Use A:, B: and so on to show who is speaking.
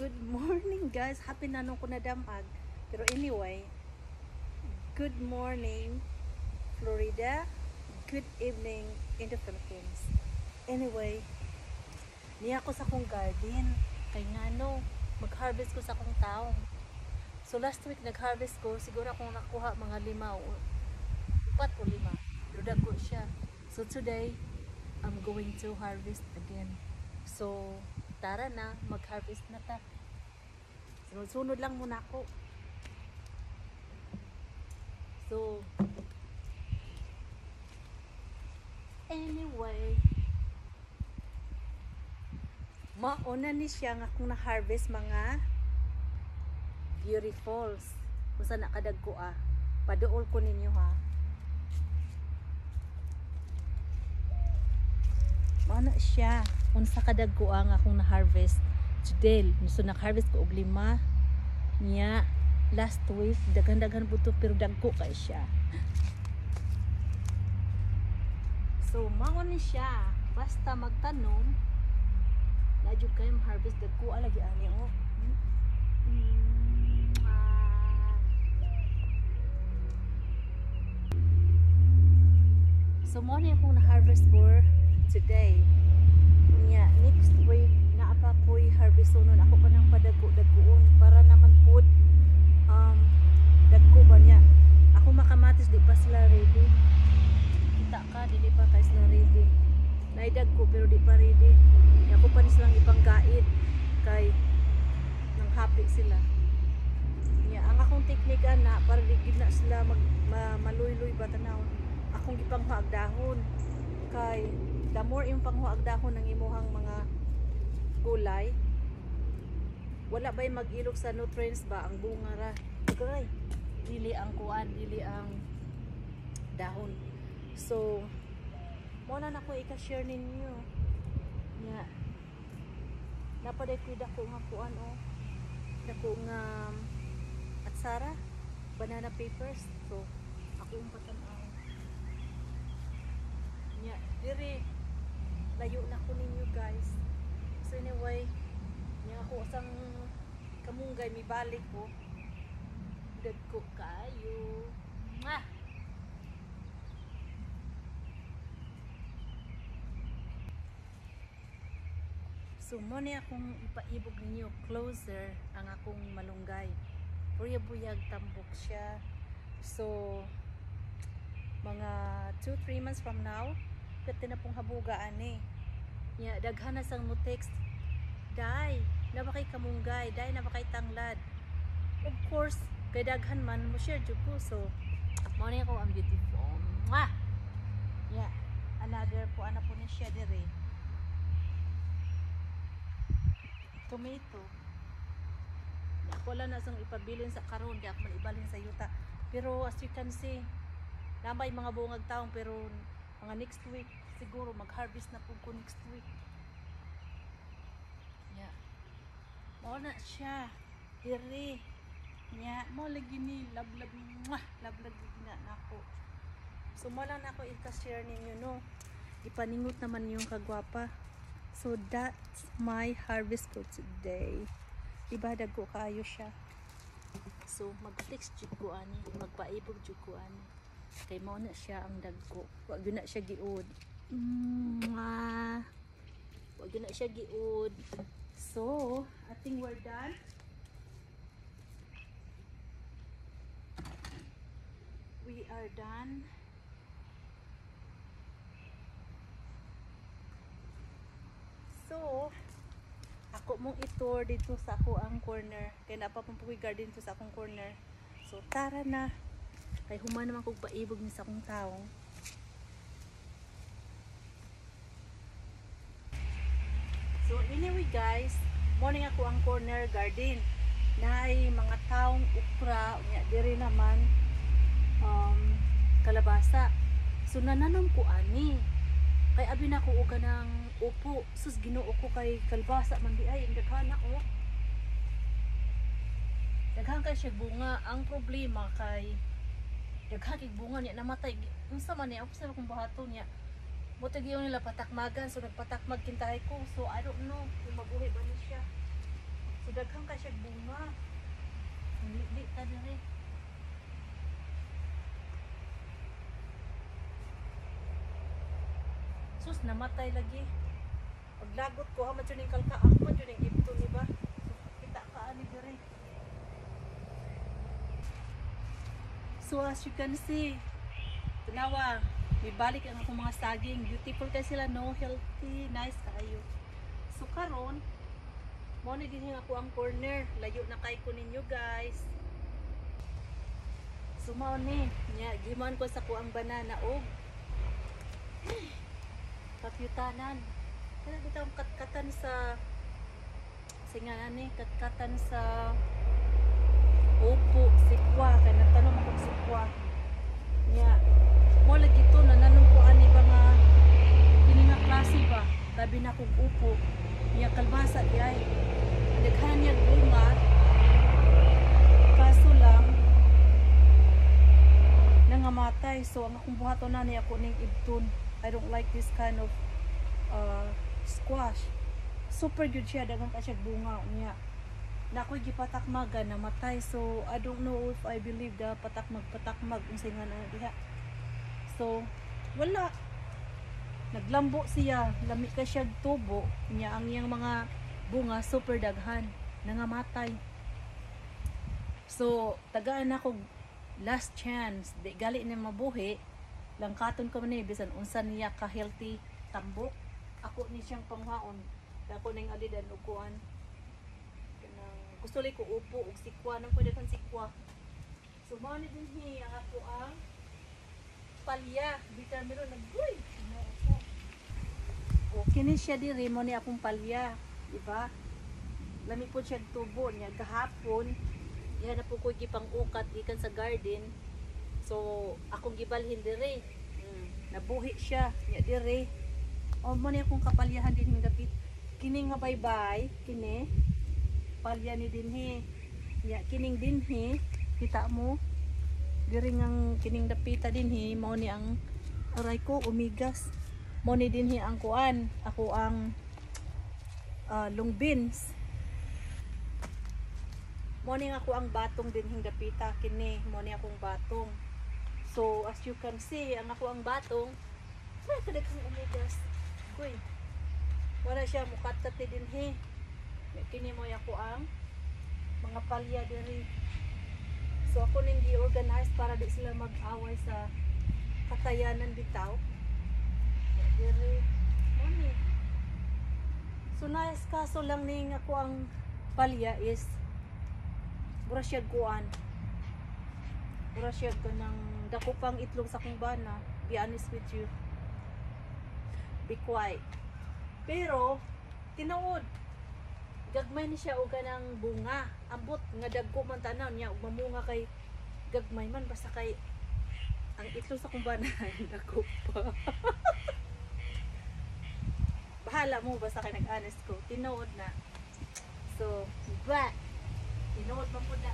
A: Good morning guys. Happy na nung ko nadamag. Pero anyway, good morning Florida. Good evening in the Philippines. Anyway, niya ko sa akong garden. Kay ngano, mag-harvest ko sa akong taong. So last week nag-harvest ko, siguro akong nakuha mga 5 o 4 o 5. Pero dagko siya. So today, I'm going to harvest again. So tara na, mag-harvest na ta. Sunod-sunod lang muna ako. So, anyway, mauna ni siya nga kung na-harvest mga beautifuls. Kung saan nakadagko paduol ko ninyo ha. Mauna siya. Unsa kadagko nga akong na-harvest today. So nag-harvest ko og 5 niya last week. Daghan-daghan po to pero dagko kay siya. So mao ni siya. Basta magtanom na jud kay harvest dagko lagi ani oh. So mo ni akong na-harvest for today. Nya next week na apa ko'y harvest unon ako pa nang padagko-dagkoon para naman pod dagko ba niya. Ako makamatis di pa sila ready. Kita ka dili pa kay sila ready. Naidagko pero di pa ready. Ako pa ni silang ipanggait kay nang happy sila. Nya ang akong technique ana para di gid na sila maluy-luy ba tanaw. Akong gipanghuag dahon kay the more yung panghuag dahon ng imuhang mga gulay, wala ba'y mag-ilog sa nutrients ba ang bunga ra. Kay dili ang kuan, dili ang dahon. So mo na nako i-share ninyo. Nya napaday ko dako nga kuan dako nga atsara, banana papers. So ako yung patanaw. Nya diri layo na ko ninyo guys. So anyway, niya ako sang kamunggay mi balik ko. Dagko kayo. Mwah! So mo ni akong ipaibog ninyo closer ang akong malunggay. Buyag tambok siya. So mga 2-3 months from now, pwede na pong habugaan ya, daghan na sang mo text, day, na ba kay kamunggay, day, na ba kay tanglad. Of course, kay daghan man, mo share jud ko. So, mo ni ako ang beautiful. Mwah! Yeah, another po, ana po ni siya dire. Tomato. Ako lang na sang ipabilin sa karon, di ako man ibalin sa yuta. Pero as you can see, namay mga bungag taong pero mga next week siguro mag-harvest na po ko next week. Yeah. Mao na siya. Diri. Yeah, mo lagi ni lablab na nako. So mo lang nako i-share ninyo no. Ipaningot naman yung kagwapa. So that's my harvest for today. Diba dagko kaayo siya. So mag-text jud ko ani, magpaibog jud ko ani. Kay mo na siya ang dagko. Wag na siya giud. Wag na siya giud. So, I think we're done. We are done. So, ako mong i-tour dito sa ako ang corner. Kaya napapampuwi garden to sa akong corner. So, tara na. Kay human naman kong paibog ni sa akong taong. So anyway guys, morning ako ang corner garden. Naay mga taong ukra, diri naman kalabasa. So nananom ko ani. Kay abi na ko uga ng upo. Sus Ginoo ko kay kalabasa man di ay daghan na Daghan kay siya bunga. Ang problema kay daghan kay bunga niya namatay. Unsa man niya ako sa kung bahaton niya. Buti nila patakmagan, so nagpatakmag kintahay ko. So I don't know kung mabuhay ba niya siya. So daghang ka siya bunga. Li ta dire. Sus namatay lagi. Paglagot ko ha man jud ning kalka ako man jud ning ipto ni ba. Kita ka ani dire. So as you can see, tanawa, may balik ang akong mga saging. Beautiful kay sila, no? Healthy, nice kaayo. So karon, mo ni dinhi ako ang corner. Layo na kay ko ninyo guys. So mao ni, nya giman ko sa kuang banana og kapyutanan. Kaya bitaw katkatan sa singanan ni katkatan sa upo sikwa kay nagtanong ako sikwa. Nya mo lagi to nananong ko ani ba nga kini nga klase ba tabi na kog upo niya kalbasa di ay daghan niya bunga kaso lang nangamatay. So ang akong buhaton na ni ako ning ibton. I don't like this kind of squash. Super good siya, daghang ka siya bunga niya na ako'y gipatakmagan namatay. So I don't know if I believe the patakmag unsay nga na diha. So wala, naglambo siya, lami ka siya tubo niya, ang iyang mga bunga super daghan nangamatay. So tagaan ako last chance, di gali ni mabuhi lang katon ko man bisan unsa niya ka healthy tambok ako ni siyang panghaon ako ning alidan ug kuan kanang gusto li ko upo ug sikwa nang pwede kan sikwa. So mao ni dinhi ang ako ang palya bitan meron naggoy okay ni siya diri mo ni akong palya, di ba? Lami po siya tubo niya gahapon. Yan na po ko gipang ukat gikan sa garden. So akong gibalhin dire. Nabuhi siya nya dire. O mo ni akong kapalyahan din dapit. Kini nga bye-bye, kini palya ni dinhi. Nya kining dinhi, kita mo dire ngang kining dapita dinhi mao ni ang aray ko umigas. Mo ni dinhi ang kuan, ako ang long beans. Mo ni ako ang batong dinhing dapita kini, mo ni akong batong. So as you can see, ang ako ang batong, wala kadaghang umigas. Kuy. Wala siya mukatat dinhi. Kini mo ako ang mga palya diri. So ako ning gi-organize para di sila mag-away sa katayanan bitaw. Diri. Ani. So nice kaso lang ning ako ang palya is mura siya kuan. Mura siya kanang dako pang itlog sa kong bana. Be honest with you. Be quiet. Pero tinuod gagmay ni siya og kanang bunga. Ambot nga dagko man tanaw niya ug mamunga kay gagmay man basta kay ang itlog sa kong bana dako pa. Bahala mo basta kay nag-honest ko. Tinuod na. So, but tinuod man pud na.